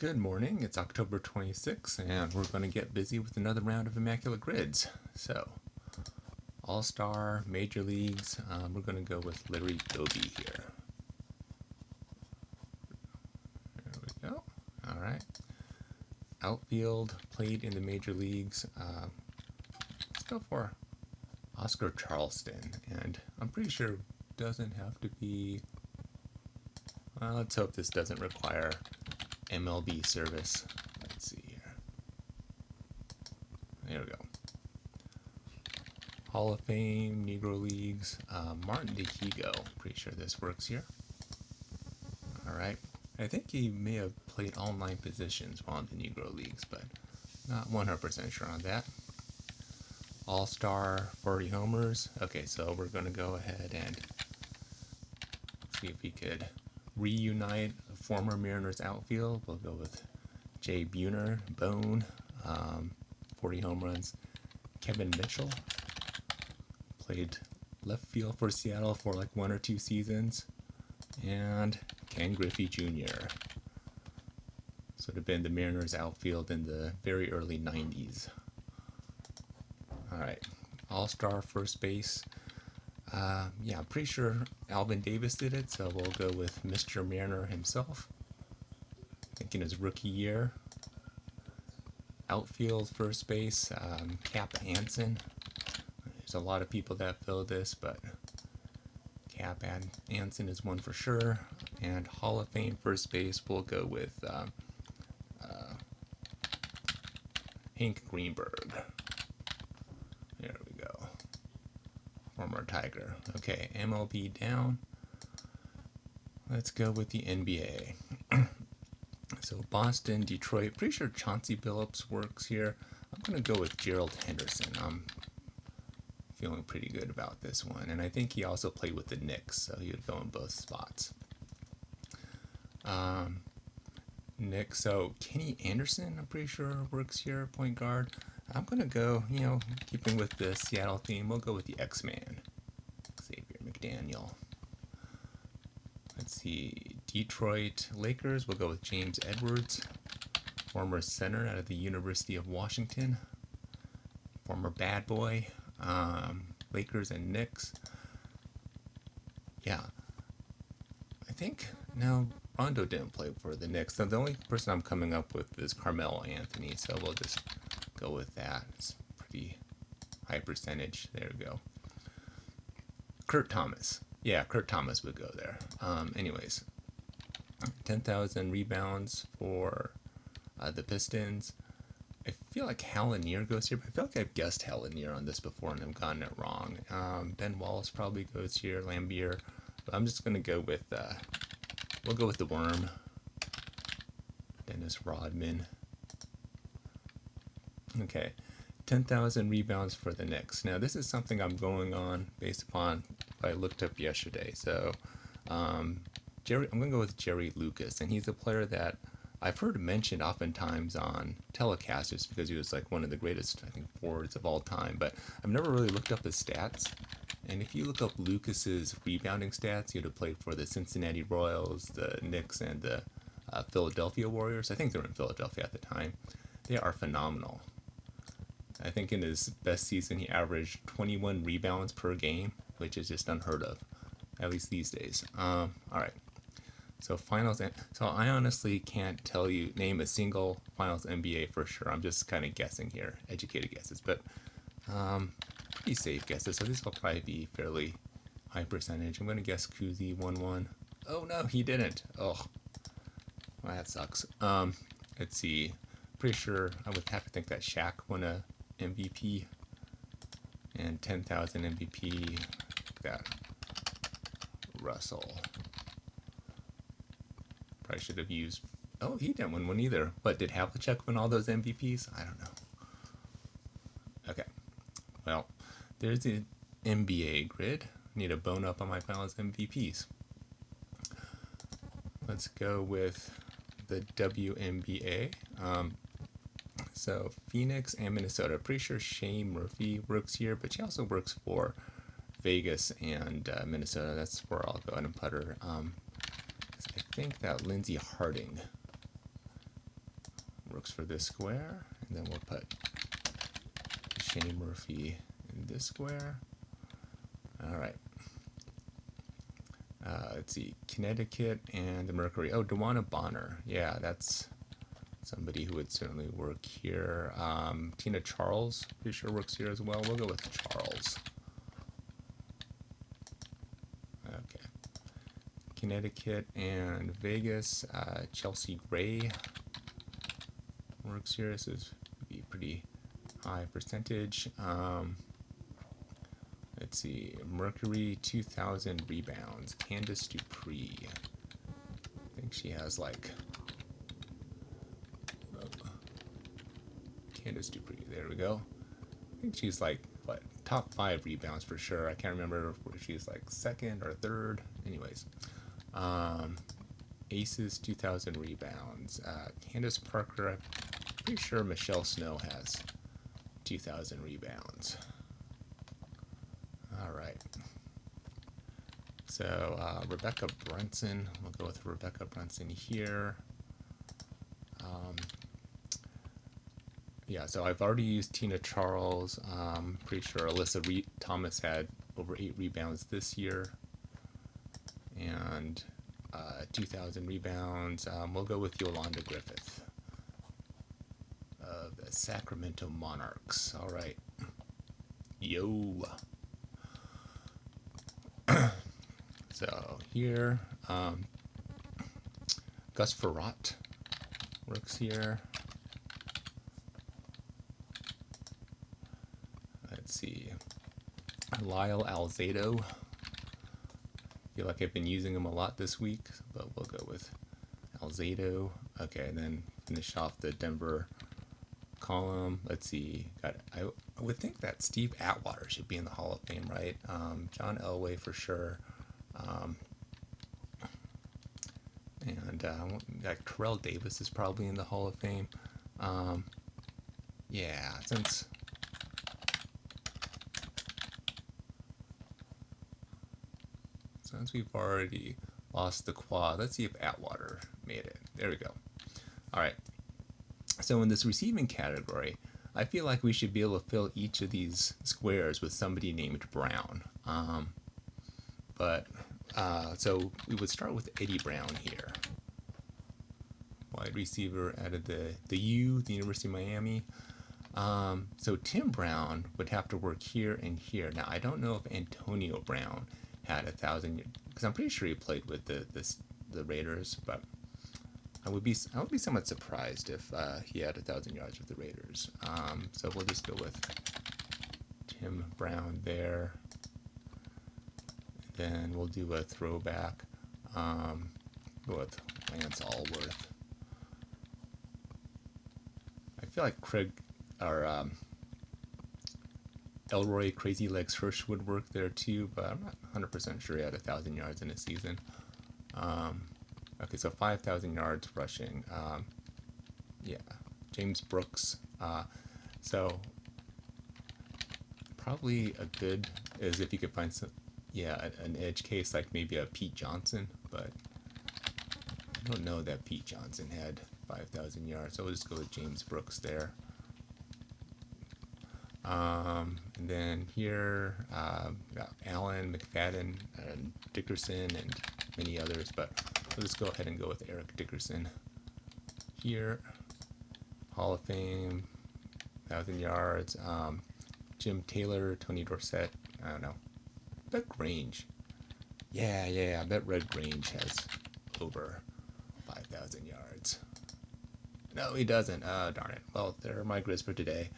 Good morning, it's October 26th, and we're going to get busy with another round of Immaculate Grids. So, All-Star, Major Leagues, we're going to go with Larry Doby here. There we go. Alright. Outfield, played in the Major Leagues. Let's go for Oscar Charleston, and I'm pretty sure it doesn't have to be... Well, let's hope this doesn't require MLB service. Let's see here. There we go. Hall of Fame, Negro Leagues, Martin DeHigo. Pretty sure this works here. Alright. I think he may have played all 9 positions while in the Negro Leagues, but not 100% sure on that. All-Star, 40 homers. Okay, so we're going to go ahead and see if we could reunite a former Mariners outfield. We'll go with Jay Buhner, Bone, 40 home runs. Kevin Mitchell played left field for Seattle for like 1 or 2 seasons. And Ken Griffey Jr. So it would have been the Mariners outfield in the very early 90s. Alright, All-Star first base. Yeah, I'm pretty sure Alvin Davis did it, so we'll go with Mr. Mariner himself. I think in his rookie year. Outfield first base, Cap Anson. There's a lot of people that fill this, but Cap Anson is one for sure. And Hall of Fame first base, we'll go with Hank Greenberg. There we go. Former Tiger. Okay, MLB down. Let's go with the NBA. So Boston, Detroit. Pretty sure Chauncey Billups works here. I'm going to go with Gerald Henderson. I'm feeling pretty good about this one. And I think he also played with the Knicks, so he would go in both spots. Knicks, so Kenny Anderson, I'm pretty sure works here, point guard. I'm going to go, keeping with the Seattle theme, we'll go with the X-Man, Xavier McDaniel. Let's see, Detroit Lakers, we'll go with James Edwards, former center out of the University of Washington, former bad boy, Lakers and Knicks. Yeah, I think, no, Rondo didn't play for the Knicks, so the only person I'm coming up with is Carmelo Anthony, so we'll just go with that. It's pretty high percentage. There we go. Kurt Thomas. Yeah, Kurt Thomas would go there. Anyways, 10,000 rebounds for the Pistons. I feel like Hal Lanier goes here, but I feel like I've guessed Hal Lanier on this before and I've gotten it wrong. Ben Wallace probably goes here. Lambier. But I'm just going to go with, we'll go with the Worm. Dennis Rodman. Okay, 10,000 rebounds for the Knicks. Now, this is something I'm going on based upon what I looked up yesterday. So, I'm going to go with Jerry Lucas, and he's a player that I've heard mentioned oftentimes on telecasts just because he was like one of the greatest, I think, forwards of all time. But I've never really looked up his stats. And if you look up Lucas's rebounding stats, he would have played for the Cincinnati Royals, the Knicks, and the Philadelphia Warriors. I think they were in Philadelphia at the time. They are phenomenal. I think in his best season, he averaged 21 rebounds per game, which is just unheard of, at least these days. All right. So finals. So I honestly can't name a single finals NBA for sure. I'm just kind of guessing here, educated guesses, but pretty safe guesses. So this will probably be fairly high percentage. I'm going to guess Kuzi 1-1. Oh no, he didn't. Oh, well, that sucks. Let's see. Pretty sure I would have to think that Shaq won a MVP and 10,000 MVP. Got Russell. Probably should have used. Oh, he didn't win one either. But did Havlicek win all those MVPs? I don't know. Okay. Well, there's the NBA grid. Need a bone up on my finals MVPs. Let's go with the WNBA. So Phoenix and Minnesota. Pretty sure Shane Murphy works here, but she also works for Vegas and Minnesota. That's where I'll go ahead and put her. I think that Lindsey Harding works for this square. And then we'll put Shane Murphy in this square. All right. Let's see, Connecticut and the Mercury. Oh, Dewana Bonner. Yeah, that's somebody who would certainly work here. Tina Charles, pretty sure works here as well. We'll go with Charles. Okay. Connecticut and Vegas. Chelsea Gray works here. This is be pretty high percentage. Let's see, Mercury, 2,000 rebounds. Candace Dupree. I think she has like... Candace Dupree, there we go. I think she's like, what, top 5 rebounds for sure. I can't remember if she's like second or third. Anyways. Aces, 2,000 rebounds. Candace Parker, I'm pretty sure Michelle Snow has 2,000 rebounds. All right. So Rebecca Brunson, we'll go with Rebecca Brunson here. Yeah, so I've already used Tina Charles. Pretty sure Alyssa Thomas had over 8 rebounds this year. And 2,000 rebounds. We'll go with Yolanda Griffith of the Sacramento Monarchs. All right. Yo. So here, Gus Farrat works here. Let's see, Lyle Alzado. Feel like I've been using him a lot this week, but we'll go with Alzado. Okay, and then finish off the Denver column. Let's see, I would think that Steve Atwater should be in the Hall of Fame, right? John Elway for sure. And like Terrell Davis is probably in the Hall of Fame. Yeah, since we've already lost the quad, let's see if Atwater made it. There we go. All right. So in this receiving category, I feel like we should be able to fill each of these squares with somebody named Brown. So we would start with Eddie Brown here. Wide receiver out of the U, the University of Miami. So Tim Brown would have to work here and here. Now I don't know if Antonio Brown had 1,000, because I'm pretty sure he played with the Raiders, but I would be somewhat surprised if he had 1,000 yards with the Raiders. So we'll just go with Tim Brown there. Then we'll do a throwback. Go with Lance Allworth. I feel like Craig or Elroy Crazy Legs Hirsch would work there too, but I'm not 100% sure he had 1,000 yards in a season. Okay, so 5,000 yards rushing. Yeah, James Brooks. So probably a good is if you could find some, an edge case like maybe a Pete Johnson, but I don't know that Pete Johnson had 5,000 yards, so we'll just go with James Brooks there. And then here, got Allen, McFadden, and Dickerson, and many others, but we'll just go ahead and go with Eric Dickerson here. Hall of Fame, 1,000 yards. Jim Taylor, Tony Dorsett, I don't know. I bet Grange. Yeah, I bet Red Grange has over 5,000 yards. No, he doesn't. Darn it. Well, there are my grids for today.